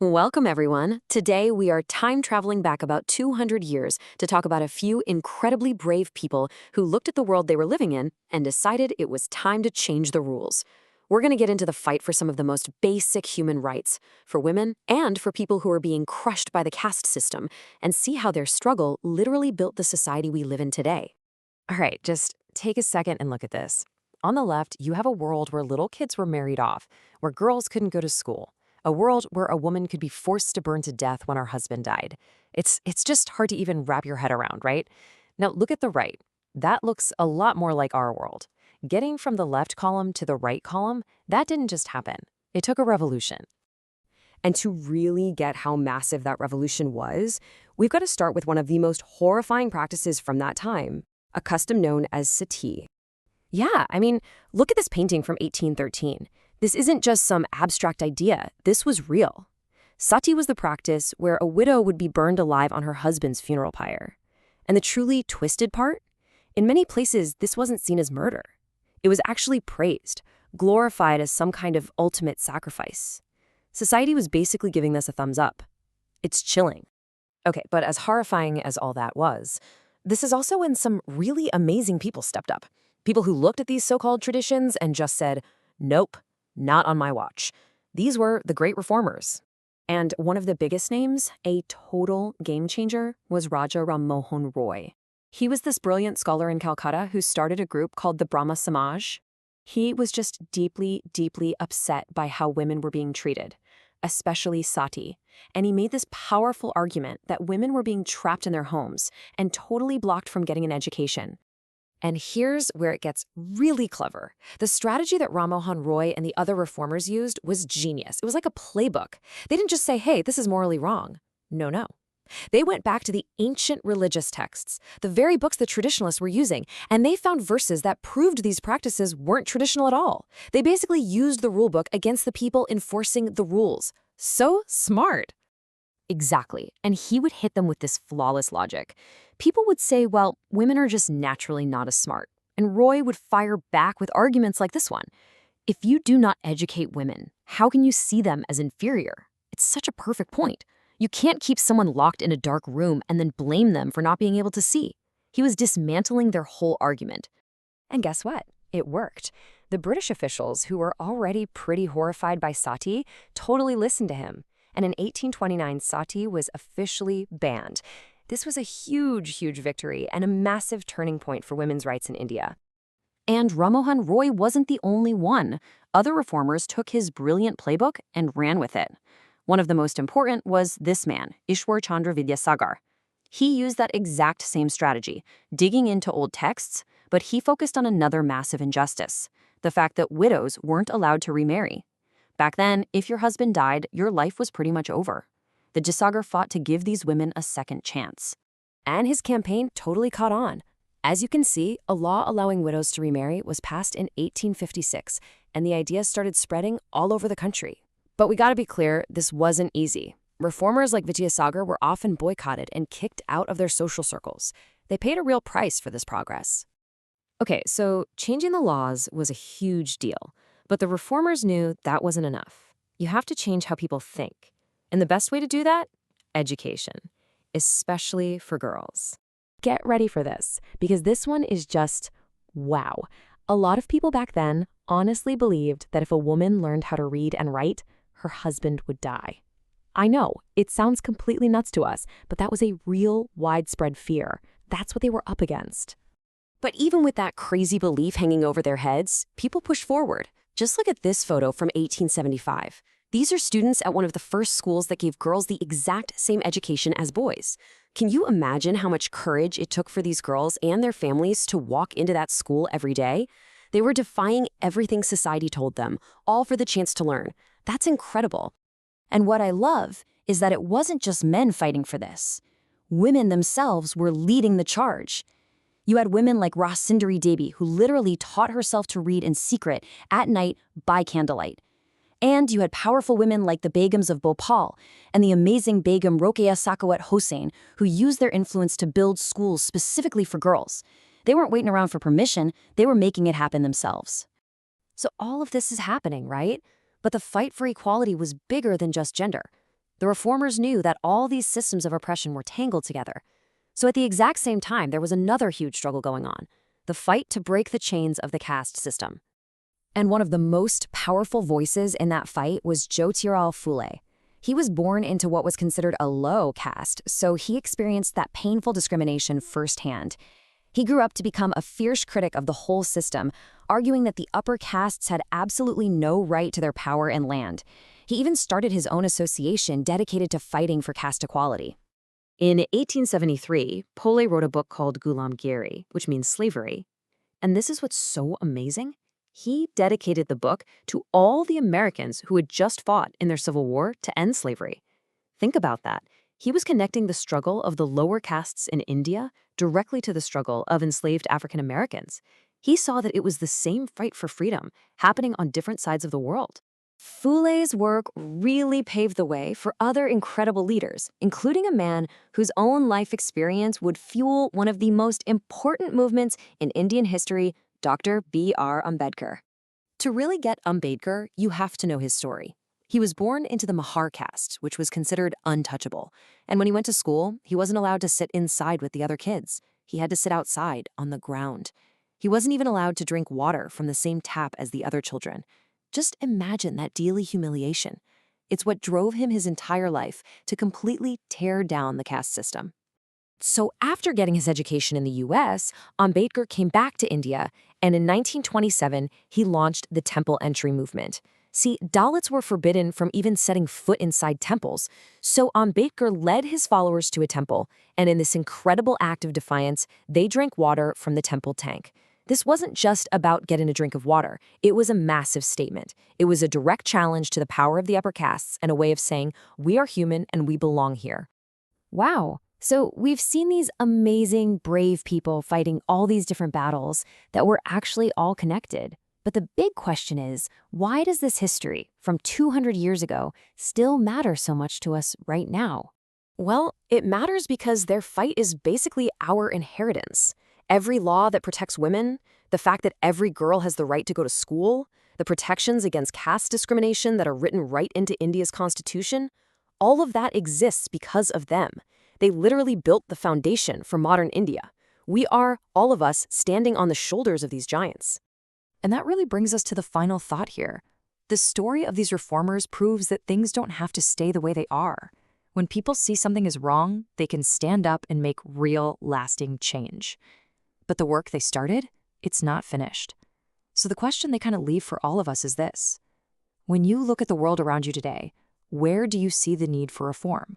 Welcome, everyone. Today, we are time traveling back about 200 years to talk about a few incredibly brave people who looked at the world they were living in and decided it was time to change the rules. We're going to get into the fight for some of the most basic human rights for women and for people who are being crushed by the caste system and see how their struggle literally built the society we live in today. All right, just take a second and look at this. On the left, you have a world where little kids were married off, where girls couldn't go to school, a world where a woman could be forced to burn to death when her husband died. It's just hard to even wrap your head around, right? Now look at the right. That looks a lot more like our world. Getting from the left column to the right column, that didn't just happen. It took a revolution. And to really get how massive that revolution was, we've got to start with one of the most horrifying practices from that time, a custom known as Sati. Yeah, look at this painting from 1813. This isn't just some abstract idea. This was real. Sati was the practice where a widow would be burned alive on her husband's funeral pyre. And the truly twisted part? In many places, this wasn't seen as murder. It was actually praised, glorified as some kind of ultimate sacrifice. Society was basically giving this a thumbs up. It's chilling. Okay, but as horrifying as all that was, this is also when some really amazing people stepped up. People who looked at these so-called traditions and just said, nope, not on my watch. These were the great reformers. And one of the biggest names, a total game changer, was Raja Rammohun Roy. He was this brilliant scholar in Calcutta who started a group called the Brahma Samaj. He was just deeply, deeply upset by how women were being treated, especially Sati. And he made this powerful argument that women were being trapped in their homes and totally blocked from getting an education. And here's where it gets really clever. The strategy that Rammohun Roy and the other reformers used was genius. It was like a playbook. They didn't just say, hey, this is morally wrong. No. They went back to the ancient religious texts, the very books the traditionalists were using, and they found verses that proved these practices weren't traditional at all. They basically used the rulebook against the people enforcing the rules. So smart. Exactly. And he would hit them with this flawless logic. People would say, well, women are just naturally not as smart. And Roy would fire back with arguments like this one. If you do not educate women, how can you see them as inferior? It's such a perfect point. You can't keep someone locked in a dark room and then blame them for not being able to see. He was dismantling their whole argument. And guess what? It worked. The British officials, who were already pretty horrified by Sati, totally listened to him. And in 1829, Sati was officially banned. This was a huge, huge victory and a massive turning point for women's rights in India. And Rammohun Roy wasn't the only one. Other reformers took his brilliant playbook and ran with it. One of the most important was this man, Ishwarchandra Vidyasagar. He used that exact same strategy, digging into old texts, but he focused on another massive injustice, the fact that widows weren't allowed to remarry. Back then, if your husband died, your life was pretty much over. Vidyasagar fought to give these women a second chance. And his campaign totally caught on. As you can see, a law allowing widows to remarry was passed in 1856, and the idea started spreading all over the country. But we gotta be clear, this wasn't easy. Reformers like Vidyasagar were often boycotted and kicked out of their social circles. They paid a real price for this progress. Okay, so changing the laws was a huge deal. But the reformers knew that wasn't enough. You have to change how people think. And the best way to do that? Education, especially for girls. Get ready for this, because this one is just wow. A lot of people back then honestly believed that if a woman learned how to read and write, her husband would die. I know, it sounds completely nuts to us, but that was a real widespread fear. That's what they were up against. But even with that crazy belief hanging over their heads, people pushed forward. Just look at this photo from 1875. These are students at one of the first schools that gave girls the exact same education as boys. Can you imagine how much courage it took for these girls and their families to walk into that school every day? They were defying everything society told them, all for the chance to learn. That's incredible. And what I love is that it wasn't just men fighting for this. Women themselves were leading the charge. You had women like Rasundari Devi, who literally taught herself to read in secret at night by candlelight. And you had powerful women like the Begums of Bhopal and the amazing Begum Rokeya Sakawat Hossain, who used their influence to build schools specifically for girls. They weren't waiting around for permission, they were making it happen themselves. So all of this is happening, right? But the fight for equality was bigger than just gender. The reformers knew that all these systems of oppression were tangled together. So at the exact same time, there was another huge struggle going on, the fight to break the chains of the caste system. And one of the most powerful voices in that fight was Jyotirao Phule. He was born into what was considered a low caste, so he experienced that painful discrimination firsthand. He grew up to become a fierce critic of the whole system, arguing that the upper castes had absolutely no right to their power and land. He even started his own association dedicated to fighting for caste equality. In 1873, Phule wrote a book called Ghulamgiri, which means slavery. And this is what's so amazing. He dedicated the book to all the Americans who had just fought in their Civil War to end slavery. Think about that. He was connecting the struggle of the lower castes in India directly to the struggle of enslaved African Americans. He saw that it was the same fight for freedom happening on different sides of the world. Phule's work really paved the way for other incredible leaders, including a man whose own life experience would fuel one of the most important movements in Indian history, Dr. B.R. Ambedkar. To really get Ambedkar, you have to know his story. He was born into the Mahar caste, which was considered untouchable. And when he went to school, he wasn't allowed to sit inside with the other kids. He had to sit outside on the ground. He wasn't even allowed to drink water from the same tap as the other children. Just imagine that daily humiliation. It's what drove him his entire life to completely tear down the caste system. So after getting his education in the US, Ambedkar came back to India, and in 1927, he launched the temple entry movement. See, Dalits were forbidden from even setting foot inside temples, so Ambedkar led his followers to a temple, and in this incredible act of defiance, they drank water from the temple tank. This wasn't just about getting a drink of water. It was a massive statement. It was a direct challenge to the power of the upper castes and a way of saying, we are human and we belong here. Wow. So we've seen these amazing, brave people fighting all these different battles that were actually all connected. But the big question is, why does this history from 200 years ago still matter so much to us right now? Well, it matters because their fight is basically our inheritance. Every law that protects women, the fact that every girl has the right to go to school, the protections against caste discrimination that are written right into India's constitution, all of that exists because of them. They literally built the foundation for modern India. We are, all of us, standing on the shoulders of these giants. And that really brings us to the final thought here. The story of these reformers proves that things don't have to stay the way they are. When people see something is wrong, they can stand up and make real, lasting change. But the work they started, it's not finished. So the question they kind of leave for all of us is this. When you look at the world around you today, where do you see the need for reform?